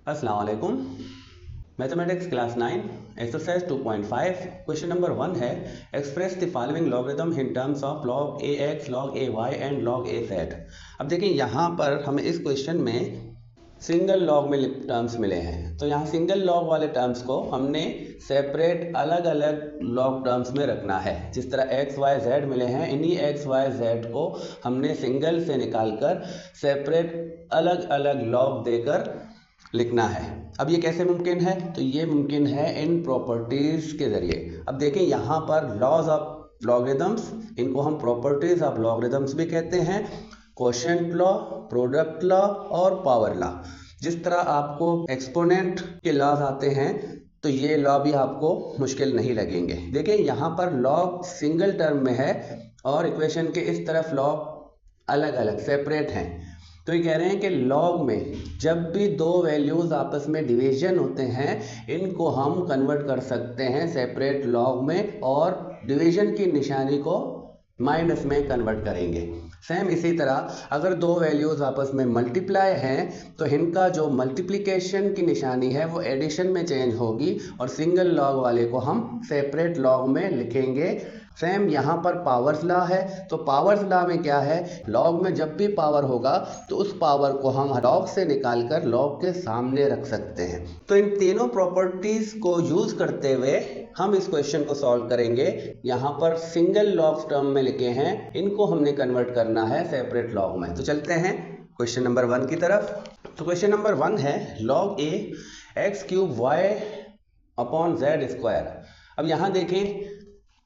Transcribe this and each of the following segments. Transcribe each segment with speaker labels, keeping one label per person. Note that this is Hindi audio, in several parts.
Speaker 1: अस्सलाम वालेकुम। Mathematics class 9 exercise 2.5 question number 1 है express the following logarithm in terms of log ax log ay and log az। अब देखिए यहाँ पर हमें इस क्वेश्चन में सिंगल लॉग में टर्म्स मिले हैं, तो यहाँ सिंगल लॉग वाले टर्म्स को हमने सेपरेट अलग अलग लॉग टर्म्स में रखना है। जिस तरह एक्स वाई जेड मिले हैं, इन्हीं एक्स वाई जेड को हमने सिंगल से निकालकर सेपरेट अलग अलग लॉग देकर लिखना है। अब ये कैसे मुमकिन है? तो ये मुमकिन है इन प्रॉपर्टीज के जरिए। अब देखें यहाँ पर लॉज ऑफ लॉगरिथम्स, इनको हम प्रॉपर्टीज ऑफ लॉगरिथम्स भी कहते हैं, क्वोशिएंट लॉ, प्रोडक्ट लॉ और पावर लॉ। जिस तरह आपको एक्सपोनेंट के लॉज आते हैं तो ये लॉ भी आपको मुश्किल नहीं लगेंगे। देखिए यहाँ पर लॉग सिंगल टर्म में है और इक्वेशन के इस तरफ लॉग अलग अलग सेपरेट हैं। तो ये कह रहे हैं कि लॉग में जब भी दो वैल्यूज आपस में डिवीजन होते हैं, इनको हम कन्वर्ट कर सकते हैं सेपरेट लॉग में और डिवीजन की निशानी को माइनस में कन्वर्ट करेंगे। सेम इसी तरह अगर दो वैल्यूज आपस में मल्टीप्लाई हैं तो इनका जो मल्टीप्लिकेशन की निशानी है वो एडिशन में चेंज होगी और सिंगल लॉग वाले को हम सेपरेट लॉग में लिखेंगे। सेम यहाँ पर पावर्स लॉ है, तो पावर्स लॉ में क्या है, लॉग में जब भी पावर होगा तो उस पावर को हम लॉग से निकालकर लॉग के सामने रख सकते हैं। तो इन तीनों प्रॉपर्टीज को यूज करते हुए हम इस क्वेश्चन को सॉल्व करेंगे। यहाँ पर सिंगल लॉग टर्म में लिखे हैं, इनको हमने कन्वर्ट करना है सेपरेट लॉग में। तो चलते हैं क्वेश्चन नंबर 1 की तरफ। तो क्वेश्चन नंबर 1 है log a x cube y upon z square. अब यहाँ देखें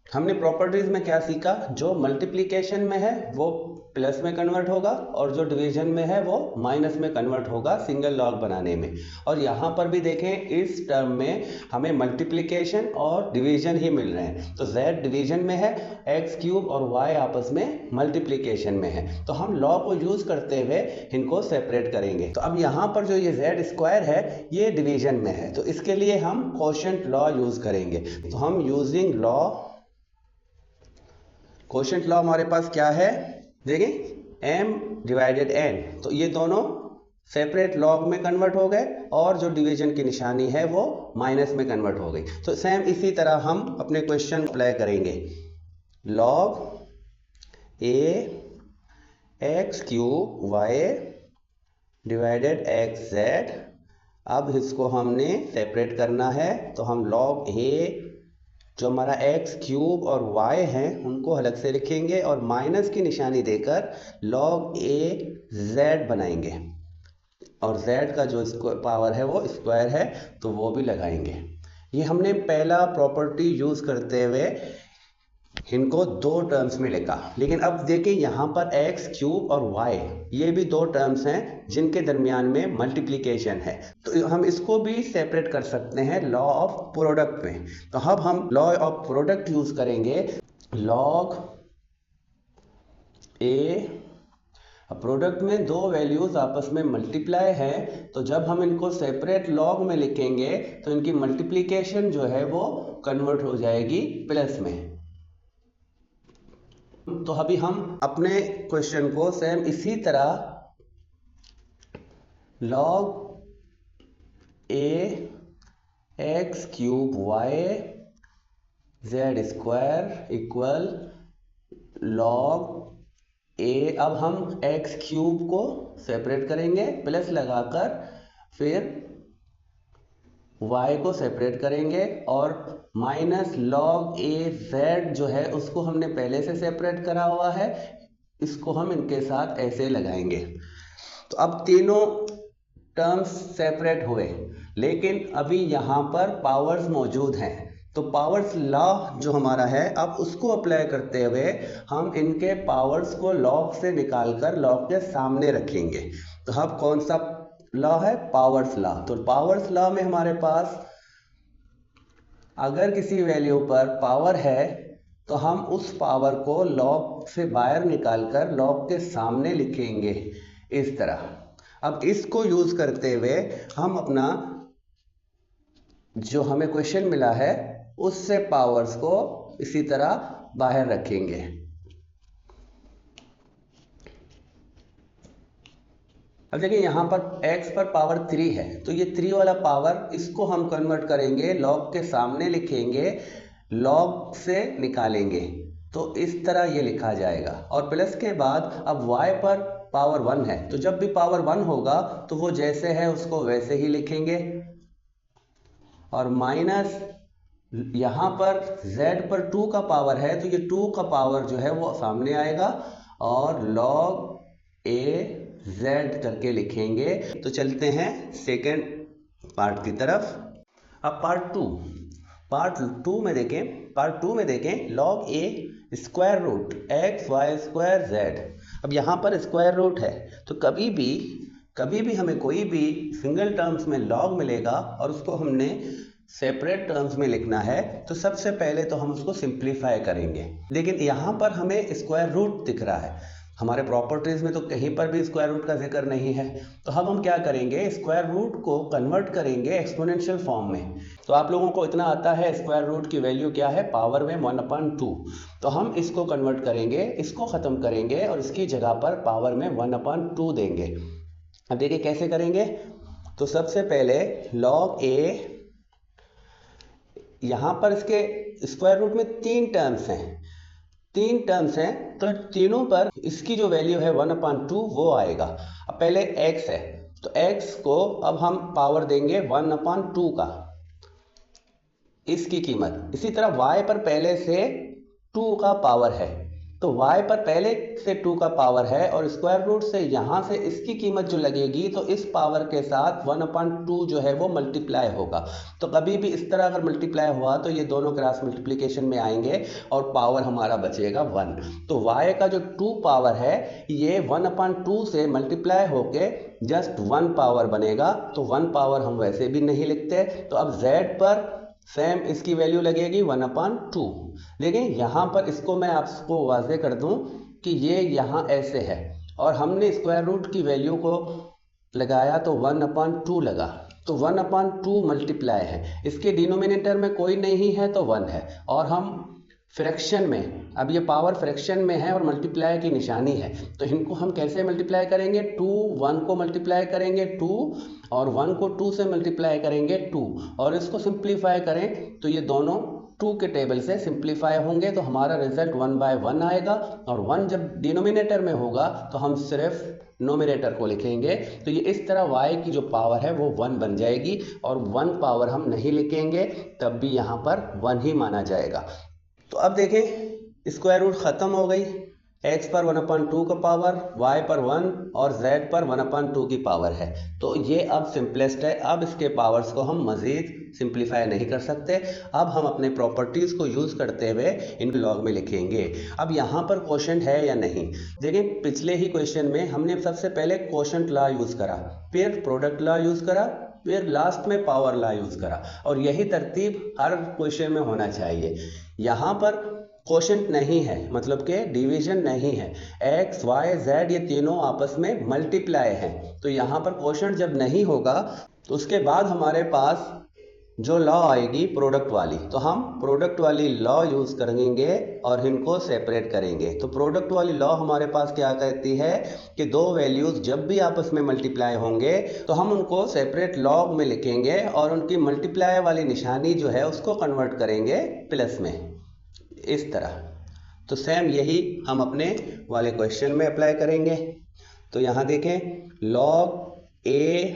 Speaker 1: हमने प्रॉपर्टीज में क्या सीखा, जो मल्टीप्लिकेशन में है वो प्लस में कन्वर्ट होगा और जो डिवीजन में है वो माइनस में कन्वर्ट होगा सिंगल लॉग बनाने में। और यहाँ पर भी देखें इस टर्म में हमें मल्टीप्लिकेशन और डिवीजन ही मिल रहे हैं, तो z डिवीजन में है, x क्यूब और y आपस में मल्टीप्लिकेशन में है, तो हम लॉ को यूज करते हुए इनको सेपरेट करेंगे। तो अब यहाँ पर जो ये z स्क्वायर है ये डिवीजन में है, तो इसके लिए हम क्वोशिएंट लॉ यूज करेंगे। तो हम यूजिंग लॉ क्वोशिएंट लॉ हमारे पास क्या है, देखिए m डिवाइडेड n, तो ये दोनों सेपरेट लॉग में कन्वर्ट हो गए और जो डिवीजन की निशानी है वो माइनस में कन्वर्ट हो गई। तो सेम इसी तरह हम अपने क्वेश्चन अप्लाई करेंगे। log a x cube y divided x z। अब इसको हमने सेपरेट करना है, तो हम log a जो हमारा x क्यूब और y है उनको अलग से लिखेंगे और माइनस की निशानी देकर log a z बनाएंगे और z का जो पावर है वो स्क्वायर है तो वो भी लगाएंगे। ये हमने पहला प्रॉपर्टी यूज करते हुए इनको दो टर्म्स में लिखा। लेकिन अब देखिए यहाँ पर x क्यूब और y ये भी दो टर्म्स हैं जिनके दरमियान में मल्टीप्लिकेशन है, तो हम इसको भी सेपरेट कर सकते हैं लॉ ऑफ प्रोडक्ट में। तो अब हम लॉ ऑफ प्रोडक्ट यूज करेंगे। log a, प्रोडक्ट में दो वैल्यूज आपस में मल्टीप्लाई है, तो जब हम इनको सेपरेट लॉग में लिखेंगे तो इनकी मल्टीप्लिकेशन जो है वो कन्वर्ट हो जाएगी प्लस में। तो अभी हम अपने क्वेश्चन को सेम इसी तरह log a x cube y z square equal log a, अब हम x क्यूब को सेपरेट करेंगे प्लस लगाकर, फिर y को सेपरेट करेंगे और माइनस log a z जो है उसको हमने पहले से सेपरेट करा हुआ है, इसको हम इनके साथ ऐसे लगाएंगे। तो अब तीनों टर्म्स सेपरेट हुए, लेकिन अभी यहाँ पर पावर्स मौजूद हैं, तो पावर्स लॉ जो हमारा है अब उसको अप्लाई करते हुए हम इनके पावर्स को लॉग से निकालकर लॉग के सामने रखेंगे। तो अब कौन सा लॉ है, पावर्स लॉ। तो पावर्स लॉ में हमारे पास अगर किसी वैल्यू पर पावर है तो हम उस पावर को लॉग से बाहर निकालकर लॉग के सामने लिखेंगे इस तरह। अब इसको यूज करते हुए हम अपना जो हमें क्वेश्चन मिला है उससे पावर्स को इसी तरह बाहर रखेंगे। अब देखिए यहाँ पर x पर पावर 3 है, तो ये 3 वाला पावर इसको हम कन्वर्ट करेंगे, log के सामने लिखेंगे, log से निकालेंगे, तो इस तरह ये लिखा जाएगा। और प्लस के बाद अब y पर पावर 1 है, तो जब भी पावर 1 होगा तो वो जैसे है उसको वैसे ही लिखेंगे। और माइनस यहाँ पर z पर 2 का पावर है, तो ये 2 का पावर जो है वो सामने आएगा और log a z करके लिखेंगे। तो चलते हैं सेकेंड पार्ट की तरफ। अब पार्ट टू में देखें log a square root X Y square z। अब यहाँ पर स्क्वायर रूट है, तो कभी भी हमें कोई भी सिंगल टर्म्स में log मिलेगा और उसको हमने सेपरेट टर्म्स में लिखना है, तो सबसे पहले तो हम उसको सिंप्लीफाई करेंगे। लेकिन यहाँ पर हमें स्क्वायर रूट दिख रहा है, हमारे प्रॉपर्टीज में तो कहीं पर भी स्क्वायर रूट का जिक्र नहीं है, तो हम क्या करेंगे, स्क्वायर रूट को कन्वर्ट करेंगे एक्सपोनेंशियल फॉर्म में। तो आप लोगों को इतना आता है स्क्वायर रूट की वैल्यू क्या है, पावर में 1/2। तो हम इसको कन्वर्ट करेंगे, इसको ख़त्म करेंगे और इसकी जगह पर पावर में 1/2 देंगे। अब देखिए कैसे करेंगे। तो सबसे पहले log a, यहाँ पर इसके स्क्वायर रूट में 3 टर्म्स हैं, तो तीनों पर इसकी जो वैल्यू है 1/2 वो आएगा। अब पहले x है, तो x को अब हम पावर देंगे 1/2 का, इसकी कीमत। इसी तरह y पर पहले से 2 का पावर है, तो y पर पहले से 2 का पावर है और स्क्वायर रूट से यहाँ से इसकी कीमत जो लगेगी, तो इस पावर के साथ 1/2 जो है वो मल्टीप्लाई होगा। तो कभी भी इस तरह अगर मल्टीप्लाई हुआ तो ये दोनों क्रॉस मल्टीप्लिकेशन में आएंगे और पावर हमारा बचेगा 1। तो y का जो 2 पावर है ये 1/2 से मल्टीप्लाई होके जस्ट 1 पावर बनेगा, तो 1 पावर हम वैसे भी नहीं लिखते। तो अब z पर सेम इसकी वैल्यू लगेगी 1/2। लेकिन यहाँ पर इसको मैं आपको वाज़ेह कर दूं कि ये यहाँ ऐसे है और हमने स्क्वायर रूट की वैल्यू को लगाया तो 1/2 लगा, तो 1/2 मल्टीप्लाई है, इसके डिनोमिनेटर में कोई नहीं है तो 1 है। और हम फ्रैक्शन में, अब ये पावर फ्रैक्शन में है और मल्टीप्लाई की निशानी है, तो इनको हम कैसे मल्टीप्लाई करेंगे, 2 1 को मल्टीप्लाई करेंगे 2 और 1 को 2 से मल्टीप्लाई करेंगे 2 और इसको सिंप्लीफाई करें तो ये दोनों 2 के टेबल से सिंप्लीफाई होंगे, तो हमारा रिजल्ट 1/1 आएगा। और 1 जब डिनोमिनेटर में होगा तो हम सिर्फ नोमिनेटर को लिखेंगे, तो ये इस तरह y की जो पावर है वो 1 बन जाएगी और 1 पावर हम नहीं लिखेंगे, तब भी यहाँ पर 1 ही माना जाएगा। तो अब देखें स्क्वायर रूट ख़त्म हो गई, x पर 1/2 का पावर, y पर 1 और z पर 1/2 की पावर है, तो ये अब सिंपलेस्ट है। अब इसके पावर्स को हम मज़ीद सिंप्लीफाई नहीं कर सकते, अब हम अपने प्रॉपर्टीज़ को यूज़ करते हुए इन लॉग में लिखेंगे। अब यहाँ पर क्वोशंट है या नहीं, देखिए पिछले ही क्वेश्चन में हमने सबसे पहले क्वोशंट लॉ यूज़ करा, फिर प्रोडक्ट लॉ यूज़ करा, फिर लास्ट में पावर लॉ यूज़ करा, और यही तरतीब हर क्वेश्चन में होना चाहिए। यहाँ पर क्वोशंट नहीं है, मतलब कि डिवीजन नहीं है, x y z ये तीनों आपस में मल्टीप्लाई हैं, तो यहाँ पर क्वोशंट जब नहीं होगा तो उसके बाद हमारे पास जो लॉ आएगी प्रोडक्ट वाली, तो हम प्रोडक्ट वाली लॉ यूज़ करेंगे और इनको सेपरेट करेंगे। तो प्रोडक्ट वाली लॉ हमारे पास क्या कहती है कि दो वैल्यूज़ जब भी आपस में मल्टीप्लाई होंगे तो हम उनको सेपरेट लॉग में लिखेंगे और उनकी मल्टीप्लाई वाली निशानी जो है उसको कन्वर्ट करेंगे प्लस में, इस तरह। तो सेम यही हम अपने वाले क्वेश्चन में अप्लाई करेंगे। तो यहाँ देखें log a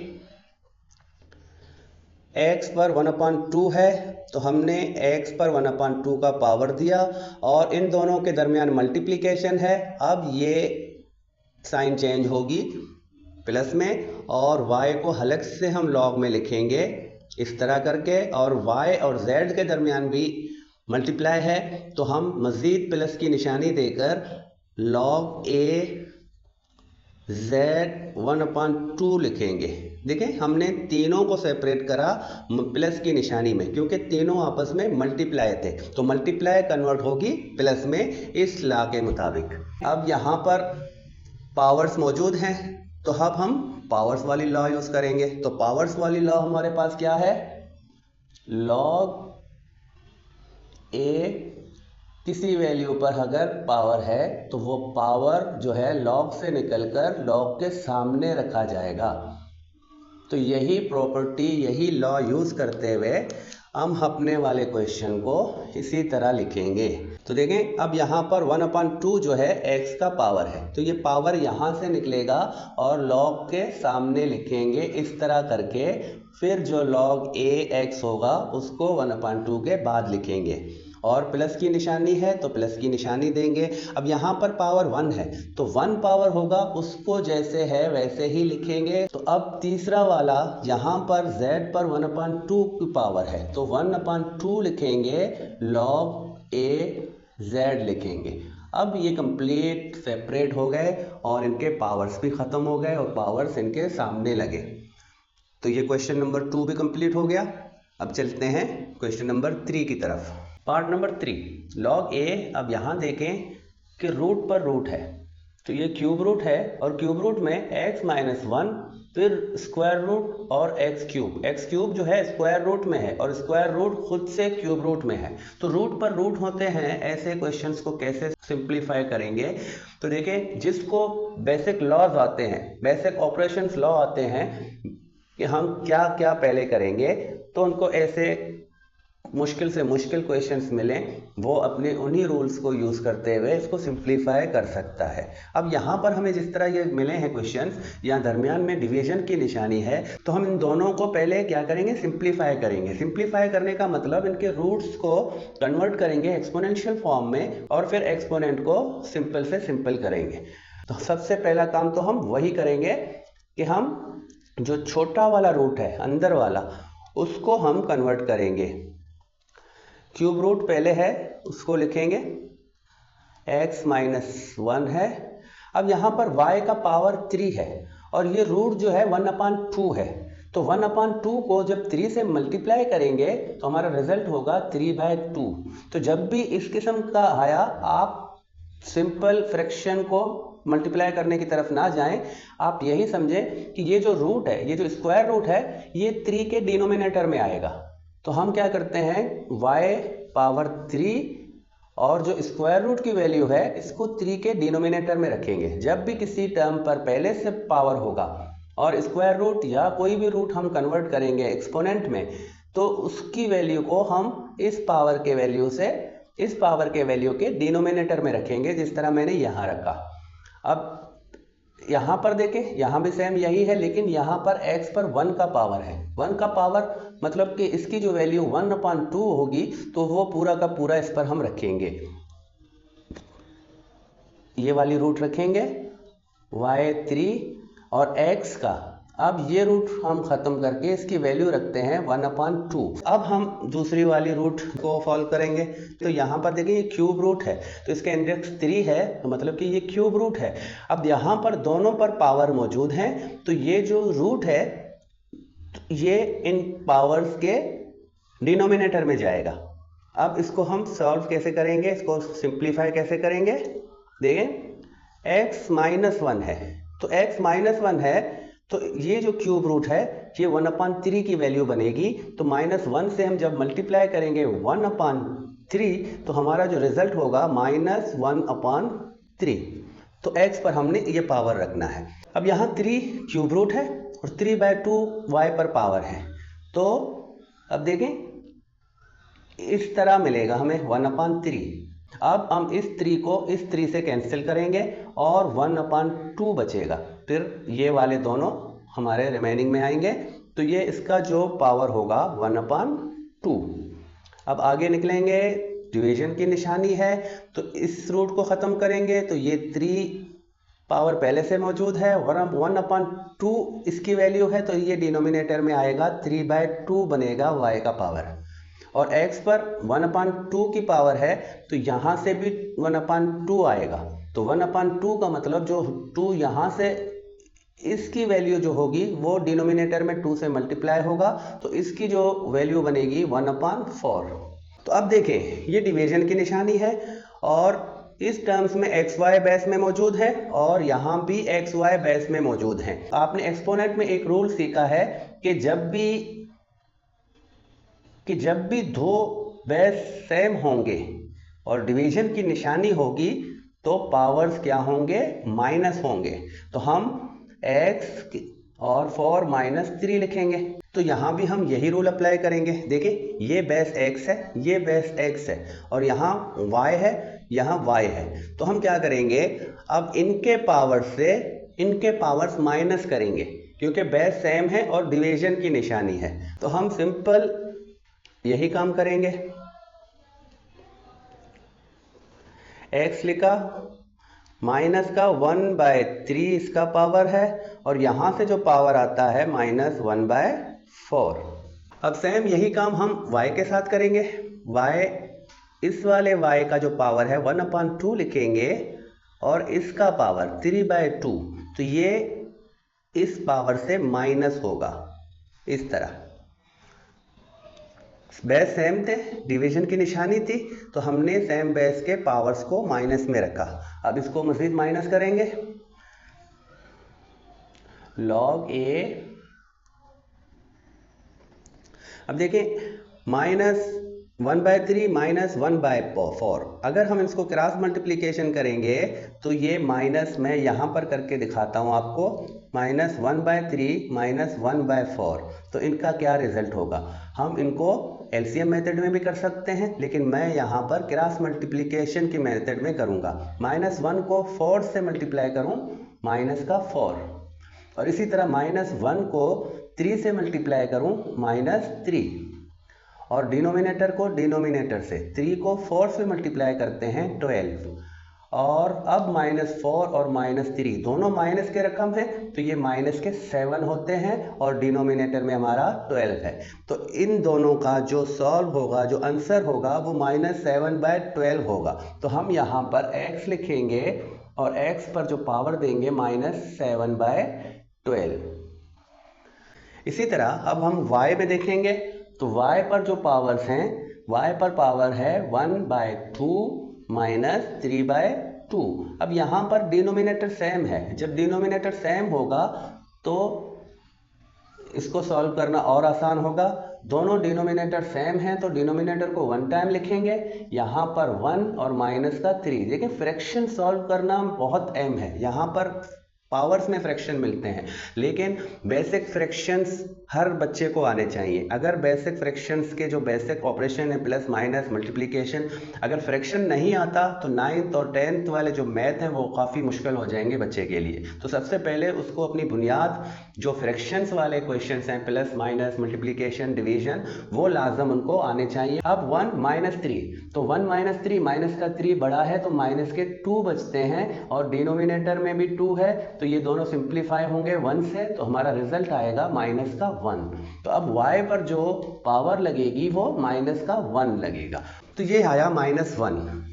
Speaker 1: x पर 1/2 है, तो हमने x पर 1/2 का पावर दिया और इन दोनों के दरमियान मल्टीप्लिकेशन है। अब ये साइन चेंज होगी प्लस में और y को हलक से हम log में लिखेंगे इस तरह करके, और y और z के दरमियान भी मल्टीप्लाई है, तो हम मज़ीद प्लस की निशानी देकर log a z 1/2 लिखेंगे। देखें हमने तीनों को सेपरेट करा प्लस की निशानी में, क्योंकि तीनों आपस में मल्टीप्लाई थे, तो मल्टीप्लाई कन्वर्ट होगी प्लस में इस लॉ के मुताबिक। अब यहाँ पर पावर्स मौजूद हैं, तो अब हम पावर्स वाली लॉ यूज़ करेंगे। तो पावर्स वाली लॉ हमारे पास क्या है, log a किसी वैल्यू पर अगर पावर है तो वो पावर जो है लॉग से निकलकर लॉग के सामने रखा जाएगा। तो यही प्रॉपर्टी, यही लॉ यूज़ करते हुए हम अपने वाले क्वेश्चन को इसी तरह लिखेंगे। तो देखें, अब यहाँ पर 1/2 जो है x का पावर है, तो ये पावर यहाँ से निकलेगा और log के सामने लिखेंगे इस तरह करके। फिर जो log ax होगा उसको 1/2 के बाद लिखेंगे, और प्लस की निशानी है तो प्लस की निशानी देंगे। अब यहाँ पर पावर 1 है तो 1 पावर होगा, उसको जैसे है वैसे ही लिखेंगे। तो अब तीसरा वाला, यहाँ पर z पर 1/2 की पावर है तो 1/2 लिखेंगे, log a z लिखेंगे। अब ये कंप्लीट सेपरेट हो गए और इनके पावर्स भी ख़त्म हो गए और पावर्स इनके सामने लगे। तो ये क्वेश्चन नंबर 2 भी कंप्लीट हो गया। अब चलते हैं क्वेश्चन नंबर 3 की तरफ। Part number 3, log a। अब यहाँ देखें कि रूट पर रूट है तो ये क्यूब रूट है, और क्यूब रूट में x-1 फिर स्क्वायर रूट और x क्यूब जो है स्क्वायर रूट में है और स्क्वायर रूट खुद से क्यूब रूट में है। तो रूट पर रूट होते हैं, ऐसे क्वेश्चंस को कैसे सिंप्लीफाई करेंगे। तो देखें, जिसको बेसिक लॉज आते हैं, बेसिक ऑपरेशंस लॉ आते हैं कि हम क्या क्या पहले करेंगे, तो उनको ऐसे मुश्किल से मुश्किल क्वेश्चंस मिलें वो अपने उन्हीं रूल्स को यूज़ करते हुए इसको सिंप्लीफाई कर सकता है। अब यहाँ पर हमें जिस तरह ये मिले हैं क्वेश्चंस, यहाँ दरमियान में डिवीजन की निशानी है, तो हम इन दोनों को पहले क्या करेंगे, सिंप्लीफाई करेंगे। सिंप्लीफाई करने का मतलब इनके रूट्स को कन्वर्ट करेंगे एक्सपोनेंशियल फॉर्म में और फिर एक्सपोनेंट को सिंपल से सिंपल करेंगे। तो सबसे पहला काम तो हम वही करेंगे कि हम जो छोटा वाला रूट है अंदर वाला, उसको हम कन्वर्ट करेंगे। क्यूब रूट पहले है उसको लिखेंगे, x-1 है। अब यहाँ पर y का पावर 3 है और ये रूट जो है 1/2 है, तो 1/2 को जब 3 से मल्टीप्लाई करेंगे तो हमारा रिजल्ट होगा 3/2। तो जब भी इस किस्म का आया, आप सिंपल फ्रैक्शन को मल्टीप्लाई करने की तरफ ना जाएं, आप यही समझें कि ये जो रूट है, ये जो स्क्वायर रूट है, ये 3 के डिनोमिनेटर में आएगा। तो हम क्या करते हैं, y⁻3 और जो स्क्वायर रूट की वैल्यू है इसको 3 के डिनोमिनेटर में रखेंगे। जब भी किसी टर्म पर पहले से पावर होगा और स्क्वायर रूट या कोई भी रूट हम कन्वर्ट करेंगे एक्सपोनेंट में, तो उसकी वैल्यू को हम इस पावर के वैल्यू से इस पावर के वैल्यू के डिनोमिनेटर में रखेंगे, जिस तरह मैंने यहाँ रखा। अब यहाँ पर देखें, यहाँ भी सेम यही है, लेकिन यहाँ पर x पर 1 का पावर है। 1 का पावर मतलब कि इसकी जो वैल्यू 1/2 होगी तो वो पूरा का पूरा इस पर हम रखेंगे, ये वाली रूट रखेंगे y3 और x का। अब ये रूट हम ख़त्म करके इसकी वैल्यू रखते हैं 1/2। अब हम दूसरी वाली रूट को सॉल्व करेंगे। तो यहाँ पर देखिए ये क्यूब रूट है तो इसका इंडेक्स 3 है, तो मतलब कि ये क्यूब रूट है। अब यहाँ पर दोनों पर पावर मौजूद हैं, तो ये जो रूट है ये इन पावर्स के डिनोमिनेटर में जाएगा। अब इसको हम सॉल्व कैसे करेंगे, इसको सिंप्लीफाई कैसे करेंगे, देखें x-1 है, तो x-1 है तो ये जो क्यूब रूट है ये 1/3 की वैल्यू बनेगी। तो -1 से हम जब मल्टीप्लाई करेंगे 1/3 तो हमारा जो रिजल्ट होगा -1/3। तो x पर हमने ये पावर रखना है। अब यहाँ 3 क्यूब रूट है और 3/2 y पर पावर है, तो अब देखें इस तरह मिलेगा हमें 1/3। अब हम इस 3 को इस 3 से कैंसिल करेंगे और 1/2 बचेगा, फिर ये वाले दोनों हमारे रिमेनिंग में आएंगे, तो ये इसका जो पावर होगा 1/2। अब आगे निकलेंगे, डिवीजन की निशानी है तो इस रूट को ख़त्म करेंगे, तो ये 3 पावर पहले से मौजूद है, 1/2 इसकी वैल्यू है, तो ये डिनोमिनेटर में आएगा, 3/2 बनेगा y का पावर। और x पर 1/2 की पावर है तो यहाँ से भी 1/2 आएगा, तो 1/2 का मतलब जो 2 यहाँ से इसकी वैल्यू जो होगी वो डिनोमिनेटर में 2 से मल्टीप्लाई होगा, तो इसकी जो वैल्यू बनेगी 1/4। तो अब देखें ये डिवीजन की निशानी है और इस टर्म्स में एक्स वाई बेस में मौजूद है और यहाँ भी एक्स वाई बेस में मौजूद है। आपने एक्सपोनेंट में एक रूल सीखा है कि जब भी दो बेस सेम होंगे और डिवीजन की निशानी होगी तो पावर्स क्या होंगे, माइनस होंगे। तो हम x और 4 -3 लिखेंगे। तो यहाँ भी हम यही रूल अप्लाई करेंगे। देखिए ये बेस x है, ये बेस x है और यहाँ y है, यहाँ y है। तो हम क्या करेंगे, अब इनके पावर से इनके पावर्स माइनस करेंगे क्योंकि बेस सेम है और डिवीजन की निशानी है। तो हम सिंपल यही काम करेंगे। x लिखा, माइनस का 1/3 इसका पावर है और यहां से जो पावर आता है -1/4। अब सेम यही काम हम y के साथ करेंगे। y, इस वाले y का जो पावर है 1/2 लिखेंगे और इसका पावर 3/2। तो ये इस पावर से माइनस होगा इस तरह। बेस सेम थे, डिवीजन की निशानी थी, तो हमने सेम बेस के पावर्स को माइनस में रखा। अब इसको मजीद माइनस करेंगे। log a, अब देखें -1/3 -1/4। अगर हम इसको क्रॉस मल्टीप्लिकेशन करेंगे तो ये माइनस, मैं यहाँ पर करके दिखाता हूँ आपको, -1/3 -1/4। तो इनका क्या रिजल्ट होगा। हम इनको एलसीएम मेथड में भी कर सकते हैं, लेकिन मैं यहाँ पर क्रॉस मल्टीप्लिकेशन की मेथड में करूँगा। -1 को 4 से मल्टीप्लाई करूँ, -4, और इसी तरह -1 को 3 से मल्टीप्लाई करूँ, -3, और डिनोमिनेटर को डिनोमिनेटर से 3 को 4 से मल्टीप्लाई करते हैं 12। और अब -4 और -3 दोनों माइनस के रकम है, तो ये माइनस के 7 होते हैं और डिनोमिनेटर में हमारा 12 है। तो इन दोनों का जो सॉल्व होगा, जो आंसर होगा, वो -7/12 होगा। तो हम यहाँ पर x लिखेंगे और x पर जो पावर देंगे -7/12। इसी तरह अब हम y में देखेंगे। तो y पर जो पावर्स हैं, y पर पावर है 1/2 -3/2। अब यहाँ पर डिनोमिनेटर सेम है। जब डिनोमिनेटर सेम होगा तो इसको सॉल्व करना और आसान होगा। दोनों डिनोमिनेटर सेम हैं तो डिनोमिनेटर को 1 टाइम लिखेंगे, यहाँ पर 1 और माइनस का 3। देखिए फ्रैक्शन सॉल्व करना बहुत अहम है। यहाँ पर पावर्स में फ्रैक्शन मिलते हैं, लेकिन बेसिक फ्रैक्शंस हर बच्चे को आने चाहिए। अगर बेसिक फ्रैक्शंस के जो बेसिक ऑपरेशन है, प्लस माइनस मल्टीप्लिकेशन, अगर फ्रैक्शन नहीं आता तो 9th और 10th वाले जो मैथ हैं वो काफ़ी मुश्किल हो जाएंगे बच्चे के लिए। तो सबसे पहले उसको अपनी बुनियाद जो फ्रैक्शंस वाले क्वेश्चंस हैं, प्लस माइनस मल्टीप्लिकेशन डिवीजन, वो लाजम उनको आने चाहिए। अब 1 -3, तो 1 -3, माइनस का 3 बड़ा है तो माइनस के 2 बचते हैं और डिनोमिनेटर में भी 2 है, तो ये दोनों सिंप्लीफाई होंगे 1 से, तो हमारा रिजल्ट आएगा -1। तो अब y पर जो पावर लगेगी वो -1 लगेगा। तो ये आया -1।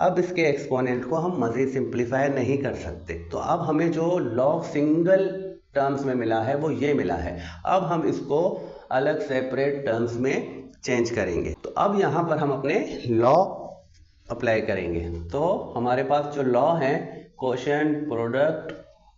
Speaker 1: अब इसके एक्सपोनेंट को हम मज़ीद सिंप्लीफाई नहीं कर सकते, तो अब हमें जो लॉग सिंगल टर्म्स में मिला है वो ये मिला है। अब हम इसको अलग सेपरेट टर्म्स में चेंज करेंगे। तो अब यहाँ पर हम अपने लॉ अप्लाई करेंगे। तो हमारे पास जो लॉ है कोशेंट, प्रोडक्ट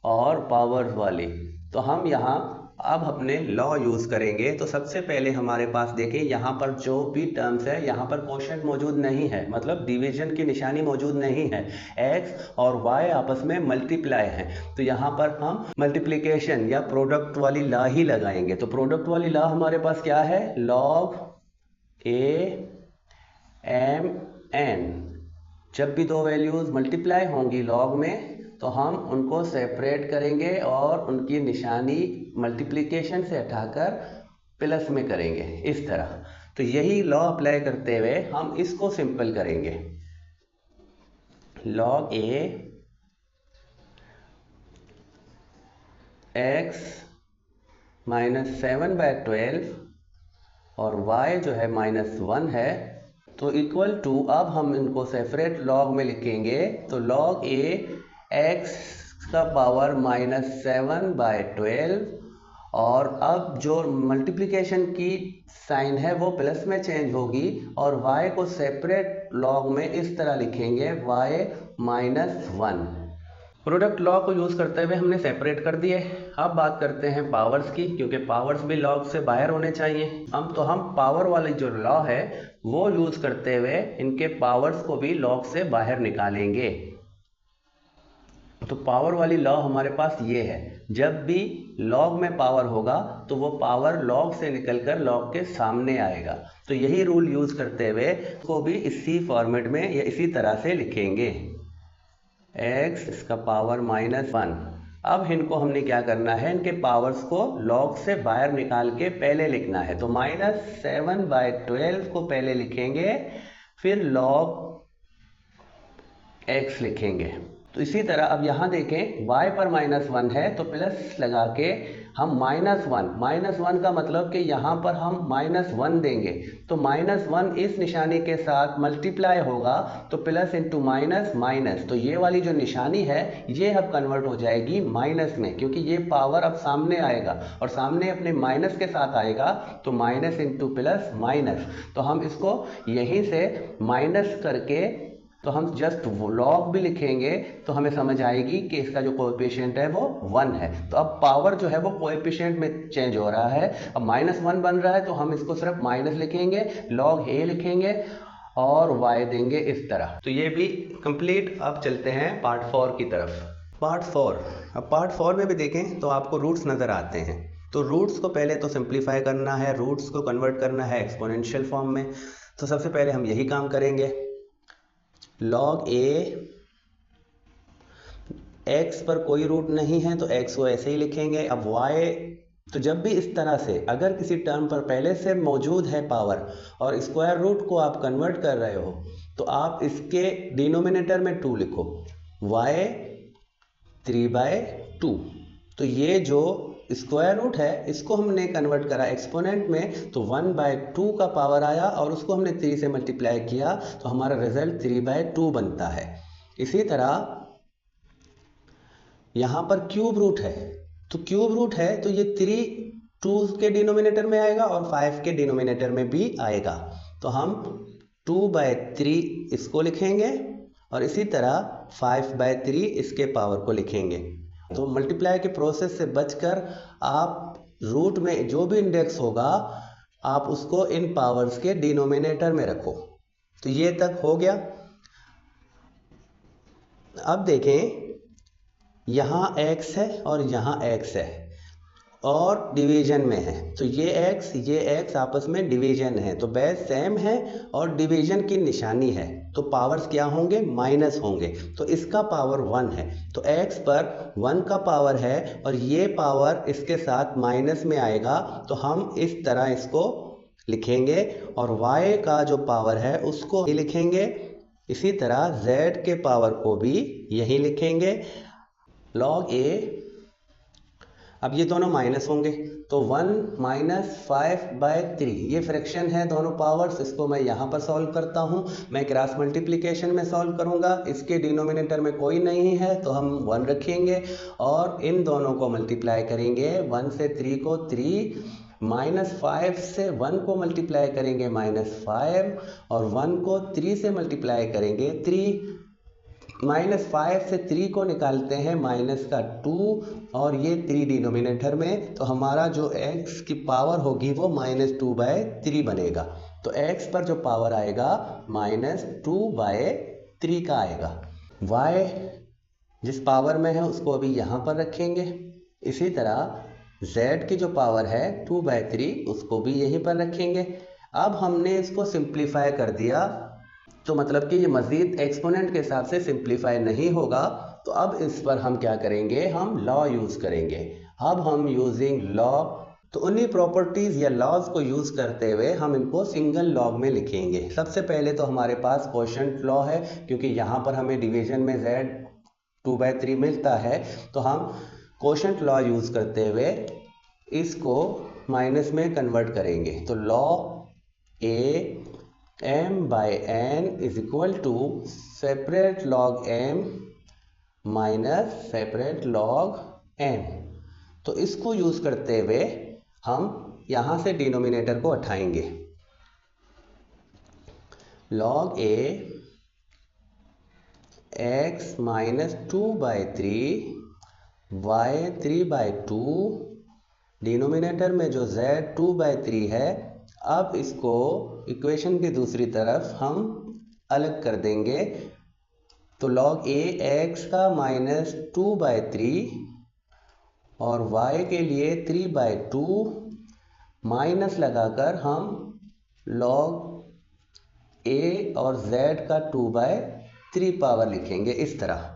Speaker 1: और पावर्स वाली, तो हम यहाँ अब अपने लॉ यूज़ करेंगे। तो सबसे पहले हमारे पास देखें, यहाँ पर जो भी टर्म्स है, यहाँ पर कोशेंट मौजूद नहीं है, मतलब डिवीजन की निशानी मौजूद नहीं है। x और y आपस में मल्टीप्लाई है, तो यहाँ पर हम मल्टीप्लिकेशन या प्रोडक्ट वाली लॉ ही लगाएंगे। तो प्रोडक्ट वाली लॉ हमारे पास क्या है, log a m n। जब भी दो वैल्यूज़ मल्टीप्लाई होंगी लॉग में, तो हम उनको सेपरेट करेंगे और उनकी निशानी मल्टीप्लिकेशन से हटाकर प्लस में करेंगे, इस तरह। तो यही लॉ अप्लाई करते हुए हम इसको सिंपल करेंगे। log a x -7/12 और y जो है -1 है, तो इक्वल टू, अब हम इनको सेपरेट लॉग में लिखेंगे। तो log a x का पावर -7/12, और अब जो मल्टीप्लिकेशन की साइन है वो प्लस में चेंज होगी और y को सेपरेट लॉग में इस तरह लिखेंगे, y -1। प्रोडक्ट लॉ को यूज़ करते हुए हमने सेपरेट कर दिए। अब बात करते हैं पावर्स की, क्योंकि पावर्स भी लॉग से बाहर होने चाहिए। तो हम पावर वाली जो लॉ है वो यूज करते हुए इनके पावर्स को भी लॉग से बाहर निकालेंगे। तो पावर वाली लॉ हमारे पास ये है, जब भी लॉग में पावर होगा तो वो पावर लॉग से निकलकर लॉग के सामने आएगा। तो यही रूल यूज करते हुए को भी इसी फॉर्मेट में या इसी तरह से लिखेंगे, x इसका पावर -1। अब इनको हमने क्या करना है, इनके पावर्स को लॉग से बाहर निकाल के पहले लिखना है। तो -7/12 को पहले लिखेंगे, फिर लॉग x लिखेंगे। तो इसी तरह अब यहाँ देखें y पर -1 है तो प्लस लगा के हम -1 का मतलब कि यहाँ पर हम -1 देंगे। तो -1 इस निशानी के साथ मल्टीप्लाई होगा तो प्लस इंटू माइनस, तो ये वाली जो निशानी है ये अब कन्वर्ट हो जाएगी माइनस में, क्योंकि ये पावर अब सामने आएगा और सामने अपने माइनस के साथ आएगा तो माइनस इंटू प्लस माइनस। तो हम इसको यहीं से माइनस करके तो हम जस्ट लॉग भी लिखेंगे तो हमें समझ आएगी कि इसका जो कोएफिशिएंट है वो 1 है। तो अब पावर जो है वो कोएफिशिएंट में चेंज हो रहा है, अब -1 बन रहा है तो हम इसको सिर्फ माइनस लिखेंगे, लॉग a लिखेंगे और y देंगे इस तरह। तो ये भी कंप्लीट। अब चलते हैं पार्ट 4 की तरफ। पार्ट 4, अब पार्ट 4 में भी देखें तो आपको रूट्स नज़र आते हैं। तो रूट्स को पहले तो सिंप्लीफाई करना है, रूट्स को कन्वर्ट करना है एक्सपोनेंशियल फॉर्म में। तो सबसे पहले हम यही काम करेंगे। लॉग a, x पर कोई रूट नहीं है तो x को ऐसे ही लिखेंगे। अब y, तो जब भी इस तरह से अगर किसी टर्म पर पहले से मौजूद है पावर और स्क्वायर रूट को आप कन्वर्ट कर रहे हो तो आप इसके डिनोमिनेटर में 2 लिखो, y 3/2। तो ये जो स्क्वायर रूट है इसको हमने कन्वर्ट करा एक्सपोनेंट में तो 1/2 का पावर आया और उसको हमने 3 से मल्टीप्लाई किया तो हमारा रिजल्ट 3/2 बनता है। इसी तरह यहाँ पर क्यूब रूट है, तो क्यूब रूट है तो ये 3 2 के डिनोमिनेटर में आएगा और 5 के डिनोमिनेटर में भी आएगा। तो हम 2/3 इसको लिखेंगे और इसी तरह 5/3 इसके पावर को लिखेंगे। तो मल्टीप्लाई के प्रोसेस से बचकर आप रूट में जो भी इंडेक्स होगा आप उसको इन पावर्स के डिनोमिनेटर में रखो। तो ये तक हो गया। अब देखें यहाँ x है और यहाँ x है और डिवीजन में है, तो ये x आपस में डिवीजन है तो बेस सेम है और डिवीजन की निशानी है तो पावर्स क्या होंगे, माइनस होंगे। तो इसका पावर 1 है तो x पर 1 का पावर है और ये पावर इसके साथ माइनस में आएगा तो हम इस तरह इसको लिखेंगे और y का जो पावर है उसको लिखेंगे। इसी तरह z के पावर को भी यही लिखेंगे, लॉग a। अब ये दोनों माइनस होंगे तो 1 - 5/3 ये फ्रैक्शन है दोनों पावर्स। इसको मैं यहाँ पर सॉल्व करता हूँ, मैं क्रॉस मल्टीप्लिकेशन में सॉल्व करूँगा। इसके डिनोमिनेटर में कोई नहीं है तो हम 1 रखेंगे और इन दोनों को मल्टीप्लाई करेंगे। 1 से 3 को 3, -5 से 1 को मल्टीप्लाई करेंगे -5 और 1 को 3 से मल्टीप्लाई करेंगे 3। -5 से 3 को निकालते हैं -2 और ये 3 डिनोमिनेटर में तो हमारा जो x की पावर होगी वो -2/3 बनेगा। तो x पर जो पावर आएगा -2/3 का आएगा। y जिस पावर में है उसको अभी यहाँ पर रखेंगे। इसी तरह z की जो पावर है 2/3 उसको भी यहीं पर रखेंगे। अब हमने इसको सिंप्लीफाई कर दिया तो मतलब कि ये मज़ीद एक्सपोनेंट के हिसाब से सिंप्लीफाई नहीं होगा। तो अब इस पर हम क्या करेंगे, हम लॉ यूज़ करेंगे। अब हम यूजिंग लॉ, तो उन्हीं प्रॉपर्टीज़ या लॉज को यूज़ करते हुए हम इनको सिंगल लॉग में लिखेंगे। सबसे पहले तो हमारे पास क्वोशंट लॉ है, क्योंकि यहाँ पर हमें डिवीजन में z 2/3 मिलता है तो हम क्वोशंट लॉ यूज़ करते हुए इसको माइनस में कन्वर्ट करेंगे। तो law a m/n is equal to separate log m minus separate log m। तो इसको यूज करते हुए हम यहां से डिनोमिनेटर को उठाएंगे। log a x -2/3 y 3/2, denominator में जो z 2/3 है, अब इसको इक्वेशन की दूसरी तरफ हम अलग कर देंगे। तो log a x का -2/3 और y के लिए 3/2 माइनस लगाकर हम log a और z का 2/3 पावर लिखेंगे इस तरह।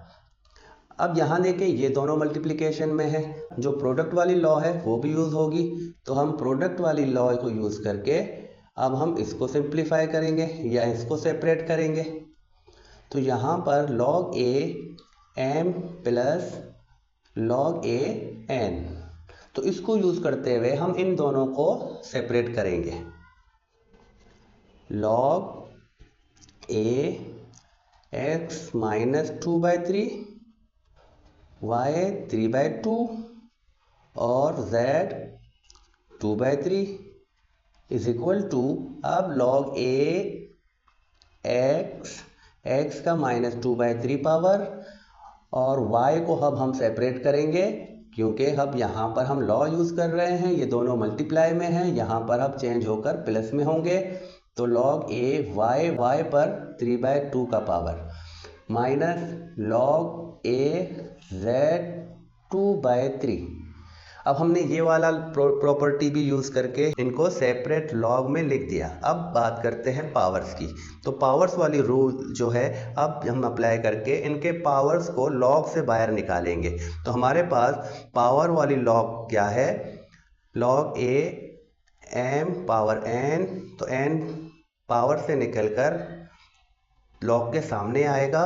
Speaker 1: अब यहाँ देखें, ये दोनों मल्टीप्लिकेशन में है, जो प्रोडक्ट वाली लॉ है वो भी यूज़ होगी। तो हम प्रोडक्ट वाली लॉ को यूज़ करके अब हम इसको सिंप्लीफाई करेंगे या इसको सेपरेट करेंगे। तो यहाँ पर log a m plus log a n, तो इसको यूज़ करते हुए हम इन दोनों को सेपरेट करेंगे। log a x -2/3, y 3/2 और z 2/3 इज इक्वल टू, अब log a x का -2/3 पावर और y को अब हम सेपरेट करेंगे, क्योंकि अब यहाँ पर हम लॉ यूज़ कर रहे हैं, ये दोनों मल्टीप्लाई में हैं, यहाँ पर अब चेंज होकर प्लस में होंगे। तो log a y पर 3/2 का power minus log a z 2/3। अब हमने ये वाला प्रॉपर्टी भी यूज़ करके इनको सेपरेट लॉग में लिख दिया। अब बात करते हैं पावर्स की। तो पावर्स वाली रूल जो है अब हम अप्लाई करके इनके पावर्स को लॉग से बाहर निकालेंगे। तो हमारे पास पावर वाली लॉग क्या है, log a m power n, तो n पावर से निकलकर लॉग के सामने आएगा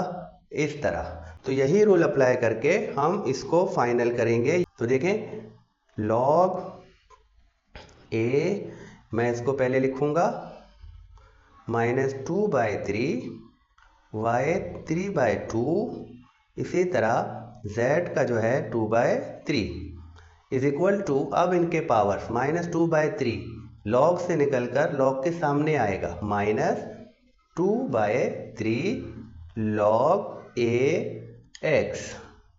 Speaker 1: इस तरह। तो यही रूल अप्लाई करके हम इसको फाइनल करेंगे। तो देखें, log a, मैं इसको पहले लिखूंगा -2/3, y 3/2, इसी तरह z का जो है 2/3 इज इक्वल टू, अब इनके पावर्स -2/3 लॉग से निकलकर लॉग के सामने आएगा -2/3 log a x,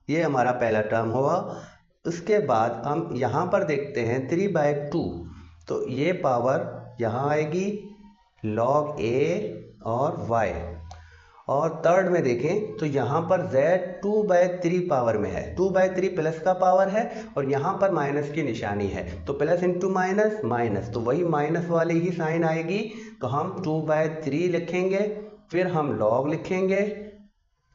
Speaker 1: ये हमारा पहला टर्म हुआ। उसके बाद हम यहाँ पर देखते हैं 3/2, तो ये पावर यहाँ आएगी log a और y। और थर्ड में देखें तो यहाँ पर z 2/3 पावर में है, 2/3 प्लस का पावर है और यहाँ पर माइनस की निशानी है, तो प्लस इंटू माइनस माइनस, तो वही माइनस वाली ही साइन आएगी। तो हम 2/3 लिखेंगे, फिर हम log लिखेंगे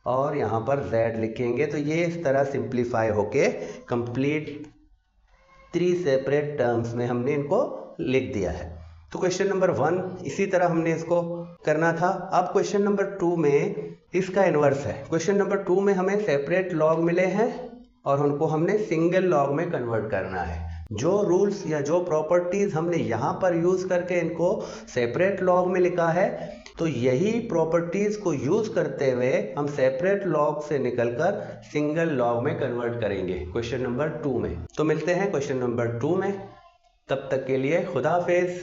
Speaker 1: और यहाँ पर z लिखेंगे। तो ये इस तरह सिंप्लीफाई होके कंप्लीट 3 सेपरेट टर्म्स में हमने इनको लिख दिया है। तो क्वेश्चन नंबर 1 इसी तरह हमने इसको करना था। अब क्वेश्चन नंबर 2 में इसका इन्वर्स है। क्वेश्चन नंबर 2 में हमें सेपरेट लॉग मिले हैं और उनको हमने सिंगल लॉग में कन्वर्ट करना है। जो रूल्स या जो प्रॉपर्टीज हमने यहाँ पर यूज करके इनको सेपरेट लॉग में लिखा है, तो यही प्रॉपर्टीज को यूज करते हुए हम सेपरेट लॉग से निकलकर सिंगल लॉग में कन्वर्ट करेंगे क्वेश्चन नंबर 2 में। तो मिलते हैं क्वेश्चन नंबर 2 में, तब तक के लिए खुदा हाफिज।